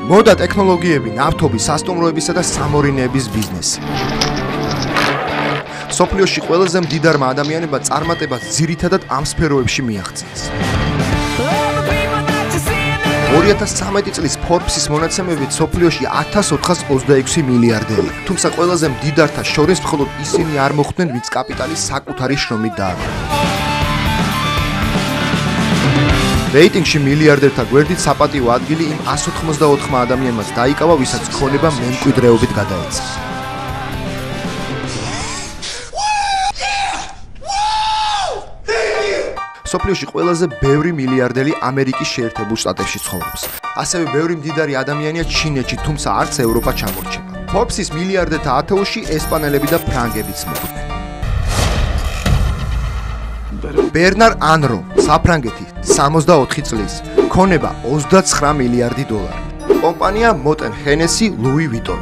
მოდა ტექნოლოგიები, ნავთობი, სასტუმროებისა და სამორინეების ბიზნესი. სოფლიოში ყველაზე მდიდარმა ადამიანებმა წარმატებას ძირითადად ამ სფეროებში მიაღწიეს. 2013 წლის Forbes-ის მონაცემებით სოფლიოში 1426 მილიარდერია. თუმცა ყველაზე მდიდართა შორის მხოლოდ ისინი არ მოხვდნენ, ვინც კაპიტალი საკუთარი შრომით დააგროვა. რეიტინგში მილიარდერთა გვერდით საპატიო ადგილი იმ 184 ადამიანმაც დაიკავა, ვისაც ქონება მემკვიდრეობით გადაეცა. სოფლიოში ყველაზე ბევრი მილიარდერი ამერიკის შეერთებულ შტატებში ცხოვრობს. ასევე ბევრი მდიდარი ადამიანია ჩინეთში, თუმცა არც ევროპა ჩამორჩება. Forbes-ის მილიარდერთა ათეულში ესპანელები და ფრანგებიც მოხვდნენ. ბერნარ ანრო, საფრანგეთი, 64 წლის, ქონება 29 მილიარდი დოლარი. კომპანია Moten Hennessy Louis Vuitton.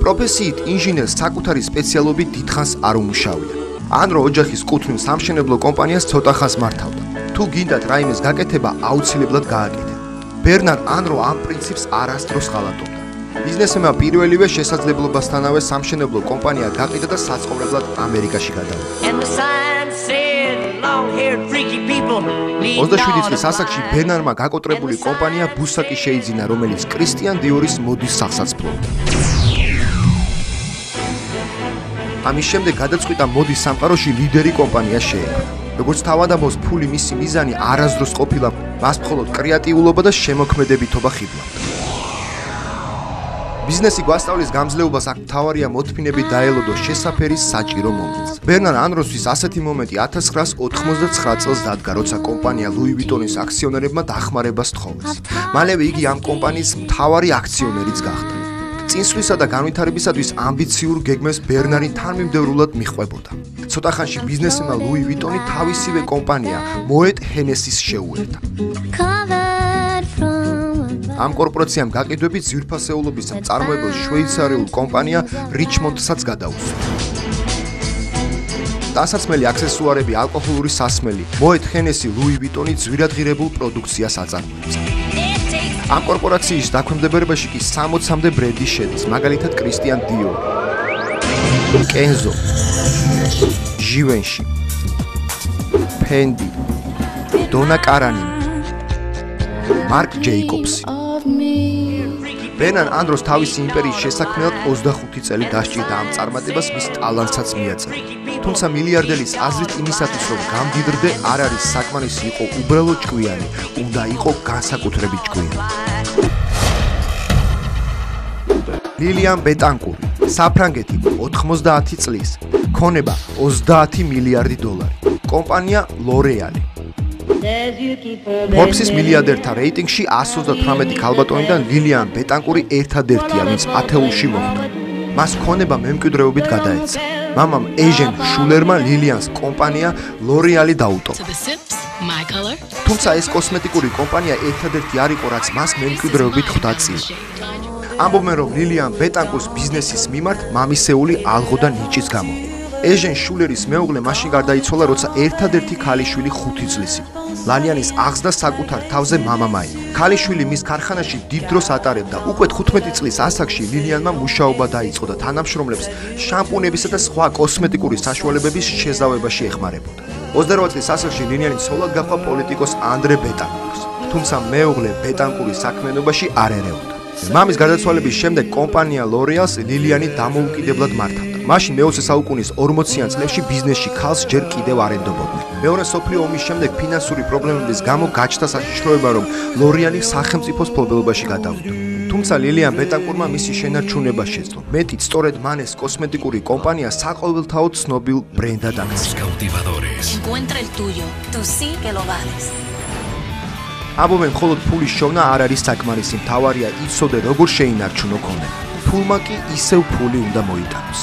პროფესიით ინჟინერს საკუთარი სპეციალობით დიდხანს არ უმუშავია. ანრო ოჯახის კუთვნილ სამშენებლო კომპანიას ცოტა ხანს მართავდა. თუ გინდათ რაიმეს გაკეთება, აუცილებლად გააკეთე. ბერნარ ანრო ამ პრინციპს არასდროს ღალატობდა. ბიზნესმენმა პირველივე შესაძლებლობასთანავე სამშენებლო კომპანია გაყიდა და საცხოვრებლად ამერიკაში გადავიდა. 27 წლის ასაკში ბერნარმა გაკოტრებული კომპანია ბუსაკი შეიძინა, რომელიც კრისტიან დიორის მოდის სახსაც ფლობდა. ამის შემდეგ გადაწყვიტა მოდის სამყაროში ლიდერი კომპანია შეექმნა. როგორც თავადამოს ფული მისი მიზანი არასდროს ყოფილა, მას მხოლოდ კრეატიულობა და შემოქმედებითობა ხიბლავდა. ბიზნესი გვასწავლის გამძლეობას აქ მთავარია მოთმინებით დაელოდო შესაფერის საჭირო მომენტს. ბერნარ ანროსთვის ასეთი მომენტი 1989 წელს დადგა, როცა კომპანია Louis Vuitton-ის აქციონერებმა დახმარებას თხოვეს. მალევე იგი ამ კომპანიის მთავარი აქციონერიც გახდა. წინსვლისა და განვითარებისათვის ამბიციურ გეგმებს ბერნარი თანმიმდევრულად მიჰყვებოდა. ცოტა ხანში ბიზნესმენმა Louis Vuitton-ი თავისივე კომპანია Moet Hennessy-ს შეუერთა. ამ კორპორაციამ გაყიდვებით ძვირფასეულობის მწარმოებელ შვეიცარიულ კომპანია Richmond-საც გადაუსვა. დასაცმელი აქსესუარები, ალკოჰოლური სასმელი, Moet Hennessy Louis Vuitton-ი ძვირადღირებულ პროდუქციას აწარმოებს. ამ კორპორაციის დაქვემდებარებაში კი 60-მდე ბრენდი შედის, მაგალითად კრისტიან დიორი, კენზო, ჟივენში, ფენდი, დონა კარანი, მარკ ჯეიკობსი. ბერნარ ანროს თავისი იმპერიის შესაქმნელად 25 წელი დასჭირდა ამ წარმატებას მის ტალანტსაც მიაწერა. თუმცა მილიარდერის აზრით იმისათვის, რომ გამდიდრდე, არ არის საკმარისი იყო უბრალოდ ჭკვიანი, უნდა იყო განსაკუთრებით ჭკვიანი. ლილიან ბეტანკური, საფრანგეთი, 90 წლის, ქონება 30 მილიარდი დოლარი. კომპანია L'Oréal. Forbes-ის მილიარდერთა რეიტინგში 138 ქალბატონიდან ლილიან ბეტანკური ერთადერთია, ვინც ათეულში მოხვდა. მას ქონება მემკვიდრეობით გადაეცა. მამამ ეჟენ შულერმა ლილიანს კომპანია L'Oréal დაუტოვა. თუმცა ეს კოსმეტიკური კომპანია ერთადერთი არ იყო, რაც მას მემკვიდრეობით ხვდა წინ. ამბობენ, რომ ლილიან ბეტანკურს ბიზნესის მიმართ მამისეული ალღო და ნიჭიც გამოჰყვა. ეჟენ შულერის მეუღლე მაშინ გარდაიცვალა, როცა ერთადერთი ქალიშვილი 5 წლის იყო. ლალიანის აღზრდა საკუთარ თავზე მამამ აიღო. ქალიშვილი მის ქარხანაში დიდ დროს ატარებდა. უკვე 15 წლის ასაკში ლილიანმა მუშაობა დაიწყო და თანამშრომლებს შამპუნებისა და სხვა კოსმეტიკური საშუალებების შეზავებაში ეხმარებოდა. 28 წლის ასაკში ლილიანი ცოლად გაჰყვა პოლიტიკოს ანდრე ბეტანკურს. თუმცა მეუღლე ბეტანკურის საქმიანობაში არ ერეოდა. მამის გარდაცვალების შემდეგ კომპანია L'Oréal-ს ლილიანი დამოუკიდებლად მართავდა. მაშინ მე-20 საუკუნის 40-იან წლებში ბიზნესში ქალს ჯერ კიდევ არ ენდობოდნენ. მეორე მსოფლიო ომის შემდეგ ფინანსური პრობლემების გამო გაჩნდა საშიშროება, რომ L'Oréal-ი სახელმწიფოს მფლობელობაში გადავიდა. თუმცა ლილიან ბეტანკურმა მისი შენარჩუნება შეძლო. მეტიც, სწორედ მან ეს კოსმეტიკური კომპანია საყოველთაოდ ცნობილ ბრენდად აქცია. ამბობენ, მხოლოდ ფულის შოვნა არ არის საკმარისი, მთავარია იცოდე როგორ შეინარჩუნო ქონება. ფულმა კი ისევ ფული უნდა მოიტანოს.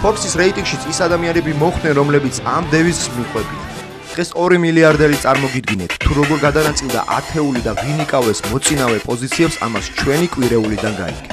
Forbes-ის რეიტინგშიც ის ადამიანები მოხვდნენ, რომლებიც ამ დევიზს მიყვებიან. დღეს 2 მილიარდერი წარმოგიდგინეთ, თუ როგორ გადანაწილდა ათეული და ვინ იკავეს მოწინავე პოზიციებს, ამას ჩვენი კვირეულიდან გაიგეთ.